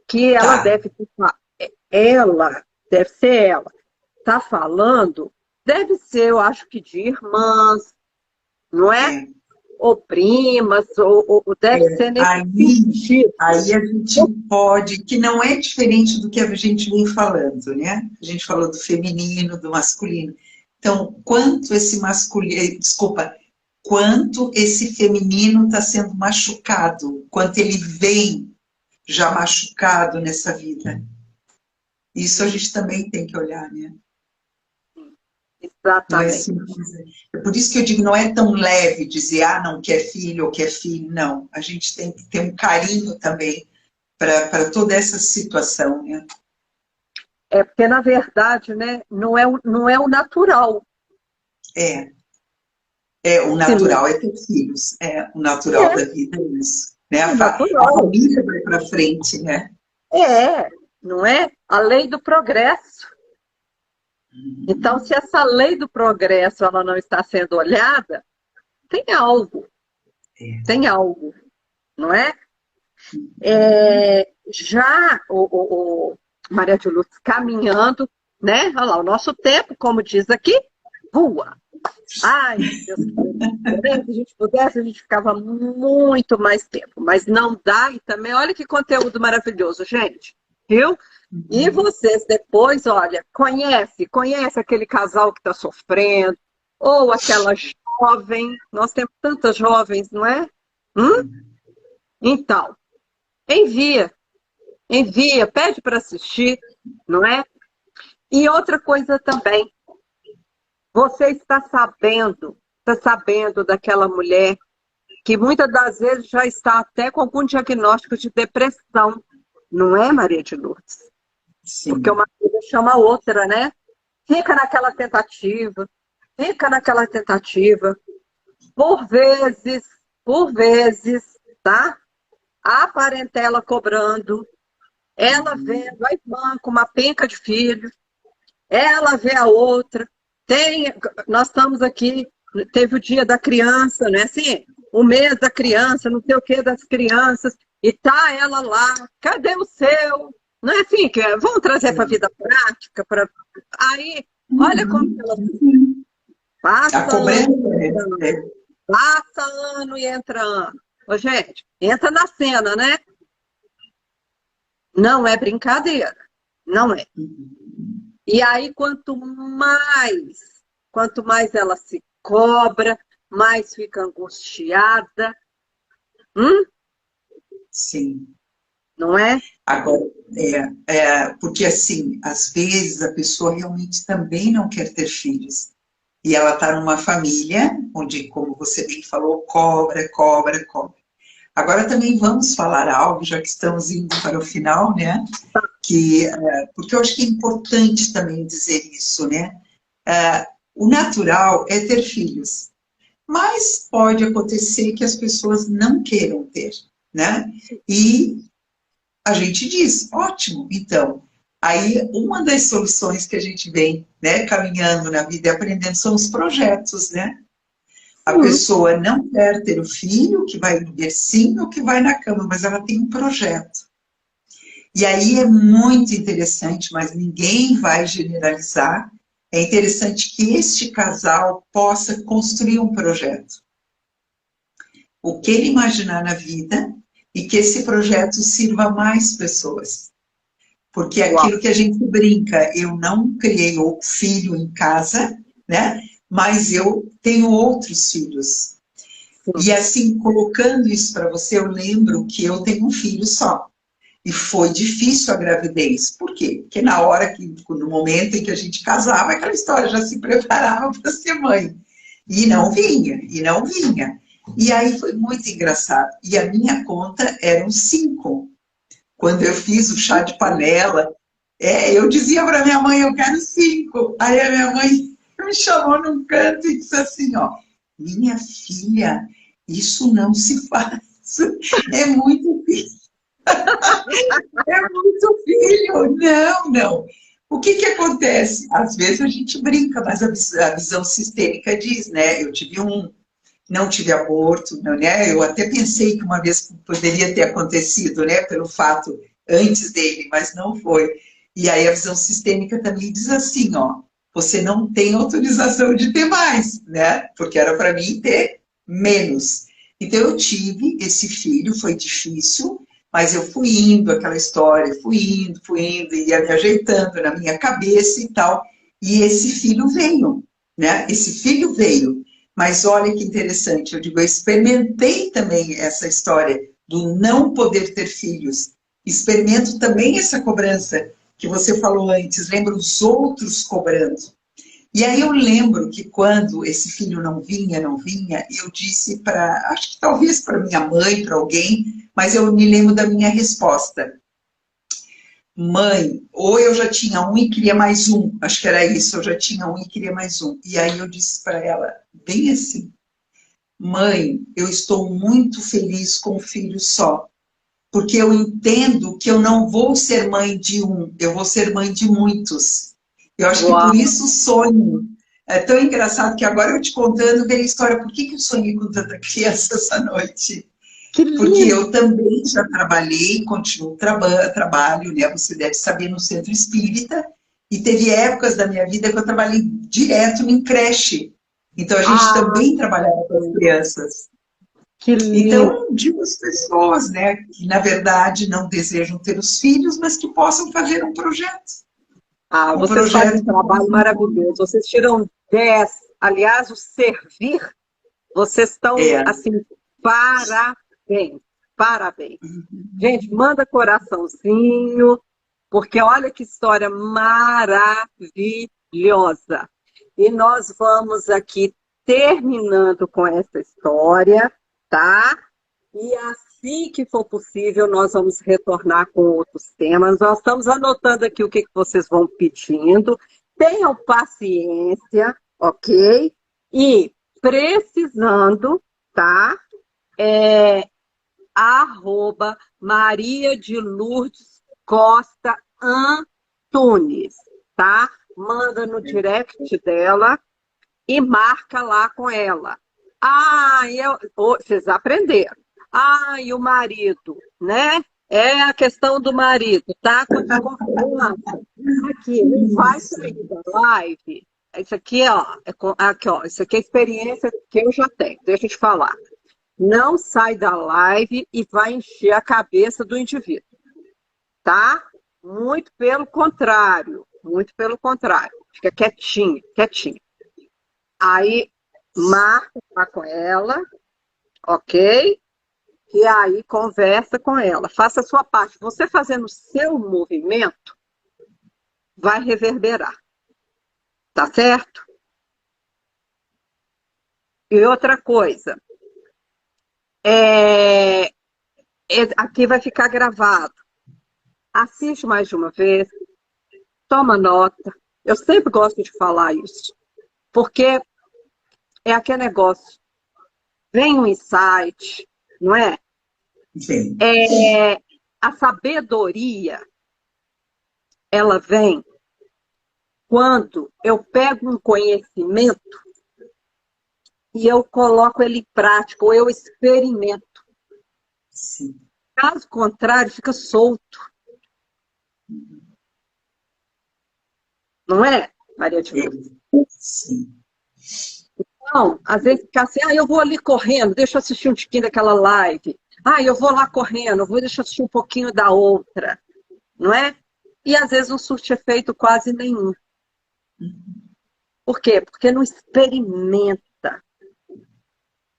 que ela deve ser ela, está falando, deve ser, eu acho que de irmãs, não é? Ou primas, ou deve ser nesse sentido. Aí a gente pode, que não é diferente do que a gente vem falando, né? A gente falou do feminino, do masculino. Então, quanto esse masculino, desculpa, quanto esse feminino está sendo machucado, quanto ele vem já machucado nessa vida. Isso a gente também tem que olhar, né? Não é Exatamente. simples. É por isso que eu digo, não é tão leve dizer, ah, não quer filho ou quer filho. Não, a gente tem que ter um carinho também para toda essa situação, né? É porque, na verdade, né, não é o natural. É, o Se não natural é ter filhos. O natural é, da vida é isso. Né? é A natural. família vai para frente, né? É, não é? A lei do progresso. Então, se essa lei do progresso ela não está sendo olhada, tem algo, não é? Já o Maria de Lourdes caminhando, né? Olha lá, o nosso tempo, como diz aqui, voa. Ai, Deus queira, se a gente pudesse, a gente ficava muito mais tempo, mas não dá. E também, olha que conteúdo maravilhoso, gente, viu? E vocês depois, olha, conhece aquele casal que está sofrendo, ou aquela jovem, nós temos tantas jovens, não é? Então, envia, pede para assistir, não é? E outra coisa também, você está sabendo daquela mulher que muitas das vezes já está até com algum diagnóstico de depressão, não é, Maria de Lourdes? Porque Sim. uma coisa chama a outra, né? Fica naquela tentativa. Por vezes, tá? A parentela cobrando, ela vendo a irmã com uma penca de filho, ela vê a outra. Nós estamos aqui, teve o dia da criança, né? Assim, o mês da criança, não sei o que das crianças, e tá ela lá, cadê o seu? Não é assim, vamos trazer para a vida prática, aí, olha como ela A passa cobrança ano, passa ano e entra ano. Ô, gente, entra na cena, né? Não é brincadeira, não é. E aí, quanto mais ela se cobra, mais fica angustiada, Sim. não é? Agora, porque assim, às vezes a pessoa realmente também não quer ter filhos. E ela está numa família onde, como você bem falou, cobra, cobra, cobra. Agora também vamos falar algo, já que estamos indo para o final, né? Porque eu acho que é importante também dizer isso, né? O natural é ter filhos, mas pode acontecer que as pessoas não queiram ter, né? E a gente diz, ótimo, então. Aí, uma das soluções que a gente vem, né, caminhando na vida e aprendendo são os projetos, né? A pessoa não quer ter o filho que vai no bercinho, que vai na cama, mas ela tem um projeto. E aí é muito interessante, mas ninguém vai generalizar. É interessante que este casal possa construir um projeto. O que ele imaginar na vida e que esse projeto sirva a mais pessoas. Porque é aquilo que a gente brinca, eu não criei o filho em casa, né? Mas eu tenho outros filhos. E assim, colocando isso para você, eu lembro que eu tenho um filho só. E foi difícil a gravidez. Por quê? Porque no momento em que a gente casava, aquela história já se preparava para ser mãe. E não vinha, e não vinha. E aí foi muito engraçado. E a minha conta eram 5. Quando eu fiz o chá de panela, eu dizia para minha mãe, eu quero 5. Aí a minha mãe me chamou num canto e disse assim, ó, minha filha, isso não se faz. É muito filho. É muito filho. Não, não. O que acontece? Às vezes a gente brinca, mas a visão sistêmica diz, né? Não tive aborto, né? Eu até pensei que uma vez poderia ter acontecido, né? Pelo fato antes dele, mas não foi. E aí a visão sistêmica também diz assim, ó, você não tem autorização de ter mais, né? Porque era para mim ter menos. Então eu tive esse filho, foi difícil, mas eu fui indo, aquela história, fui indo, ia me ajeitando na minha cabeça e tal. E esse filho veio. né? Esse filho veio, mas olha que interessante, eu digo, eu experimentei também essa história do não poder ter filhos, experimento também essa cobrança que você falou antes, lembra os outros cobrando. E aí eu lembro que quando esse filho não vinha, eu disse para, acho que talvez para minha mãe, para alguém, mas eu me lembro da minha resposta. Mãe, ou eu já tinha um e queria mais um, acho que era isso, eu já tinha um e queria mais um. E aí eu disse para ela, bem assim, mãe, eu estou muito feliz com um filho só, porque eu entendo que eu não vou ser mãe de um, eu vou ser mãe de muitos. Eu acho que Uau, por isso o sonho. É tão engraçado que agora eu te contando, veio a história, por que eu sonhei com tanta criança essa noite? que Porque lindo! eu também já trabalhei, continuo trabalho, né? Você deve saber, no centro espírita, e teve épocas da minha vida que eu trabalhei direto em creche. Então a gente Ah, também trabalhava com as crianças. que lindo! Então, digo às pessoas, né, que na verdade não desejam ter os filhos, mas que possam fazer um projeto. Ah, Um vocês fazem projeto um trabalho maravilhoso. Vocês tiram 10. Aliás, o servir, vocês estão, é, assim, parabéns. Parabéns. Gente, manda coraçãozinho, porque olha que história maravilhosa. E nós vamos aqui terminando com essa história, tá? E assim que for possível, nós vamos retornar com outros temas. Nós estamos anotando aqui o que vocês vão pedindo. Tenham paciência, ok? E precisando, tá? Arroba Maria de Lourdes Costa Antunes, tá? Manda no direct dela e marca lá com ela. Vocês aprenderam. E o marido, né? É a questão do marido, tá? Com desconfiança. Aqui, não vai sair da live. Isso aqui, ó, aqui, ó, isso aqui é a experiência que eu já tenho. Deixa eu te falar. Não sai da live e vai encher a cabeça do indivíduo, tá? Muito pelo contrário, muito pelo contrário. Fica quietinho, quietinho. Aí, marca lá com ela, ok? E aí, conversa com ela. Faça a sua parte. Você fazendo o seu movimento, vai reverberar. Tá certo? E outra coisa, aqui vai ficar gravado. Assiste mais de uma vez, toma nota. Eu sempre gosto de falar isso, porque é aquele negócio. Vem um insight, não é? sim. A sabedoria, ela vem quando eu pego um conhecimento e eu coloco ele em prática, ou eu experimento. Sim. Caso contrário, fica solto. Não é, Maria de Lourdes? Sim. Então, às vezes fica assim, eu vou ali correndo, deixa eu assistir um tiquinho daquela live. Eu vou lá correndo, deixa eu assistir um pouquinho da outra. Não é? E às vezes não surte efeito quase nenhum. Por quê? Porque não experimenta.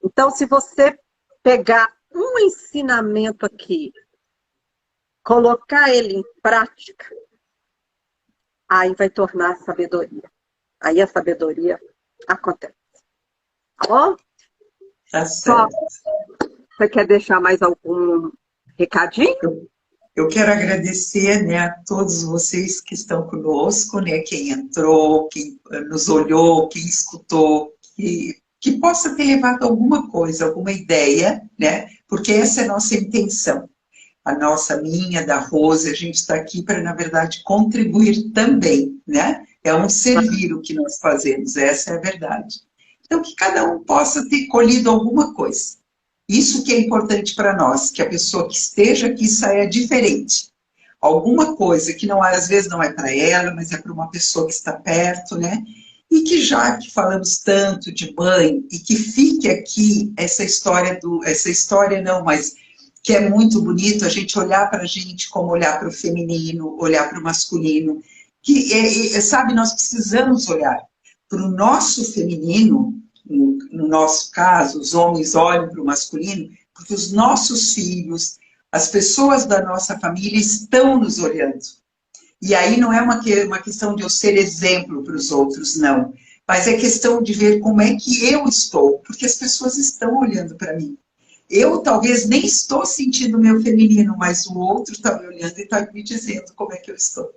Então, se você pegar um ensinamento aqui, colocar ele em prática, aí vai tornar a sabedoria. Aí a sabedoria acontece. Tá bom? Tá certo. Você quer deixar mais algum recadinho? Eu quero agradecer, né, a todos vocês que estão conosco, né, quem entrou, quem nos olhou, quem escutou, que possa ter levado alguma coisa, alguma ideia, né, porque essa é a nossa intenção. A nossa, minha, da Rose, a gente está aqui para, na verdade, contribuir também, né? É um servir o que nós fazemos, essa é a verdade. Então, que cada um possa ter colhido alguma coisa. Isso que é importante para nós, que a pessoa que esteja aqui saia diferente. Alguma coisa que não, às vezes não é para ela, mas é para uma pessoa que está perto, né? E que já que falamos tanto de mãe, e que fique aqui essa história mas que é muito bonito a gente olhar para a gente como olhar para o feminino, olhar para o masculino, que, sabe, nós precisamos olhar, para o nosso feminino, no nosso caso, os homens olham para o masculino, porque os nossos filhos, as pessoas da nossa família estão nos olhando. E aí não é uma questão de eu ser exemplo para os outros, não. Mas é questão de ver como é que eu estou, porque as pessoas estão olhando para mim. Eu talvez nem estou sentindo o meu feminino, mas o outro está me olhando e está me dizendo como é que eu estou.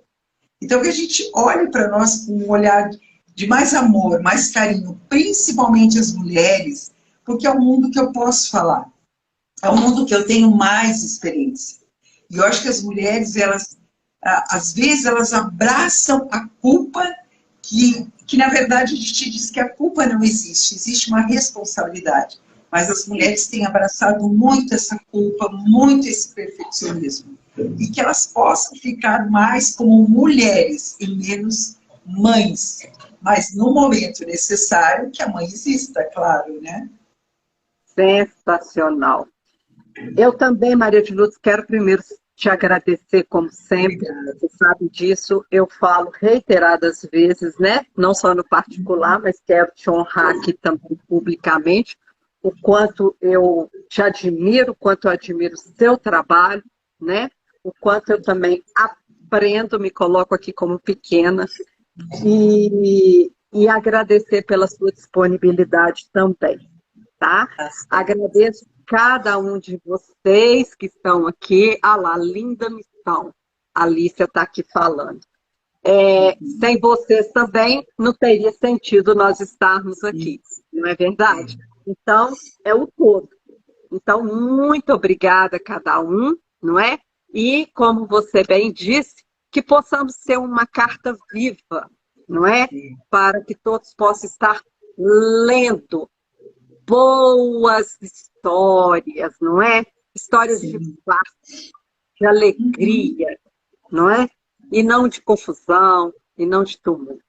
Então que a gente olhe para nós com um olhar de mais amor, mais carinho, principalmente as mulheres, porque é o mundo que eu posso falar. É o mundo que eu tenho mais experiência. E eu acho que as mulheres, elas, às vezes, elas abraçam a culpa que na verdade a gente diz que a culpa não existe, existe uma responsabilidade. Mas as mulheres têm abraçado muito essa culpa, muito esse perfeccionismo. E que elas possam ficar mais como mulheres e menos mães. Mas no momento necessário que a mãe exista, claro, né? Sensacional. Eu também, Maria de Lourdes, quero primeiro te agradecer, como sempre. Obrigada. Você sabe disso, eu falo reiteradas vezes, né? Não só no particular, mas quero te honrar aqui também publicamente, o quanto eu te admiro, o quanto eu admiro o seu trabalho, né? O quanto eu também aprendo, me coloco aqui como pequena, e agradecer pela sua disponibilidade também, tá? Agradeço cada um de vocês que estão aqui. Ah lá, linda missão. A Alicia está aqui falando. Sem vocês também não teria sentido nós estarmos aqui, não é verdade? Então, é o todo. Então, muito obrigada a cada um, não é? E, como você bem disse, que possamos ser uma carta viva, não é? Para que todos possam estar lendo boas histórias, não é? Histórias de paz, de alegria, não é? E não de confusão, e não de tumulto,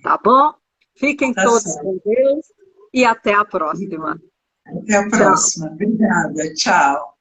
tá bom? Fiquem todos com Deus e até a próxima. Até a próxima. Obrigada. Tchau.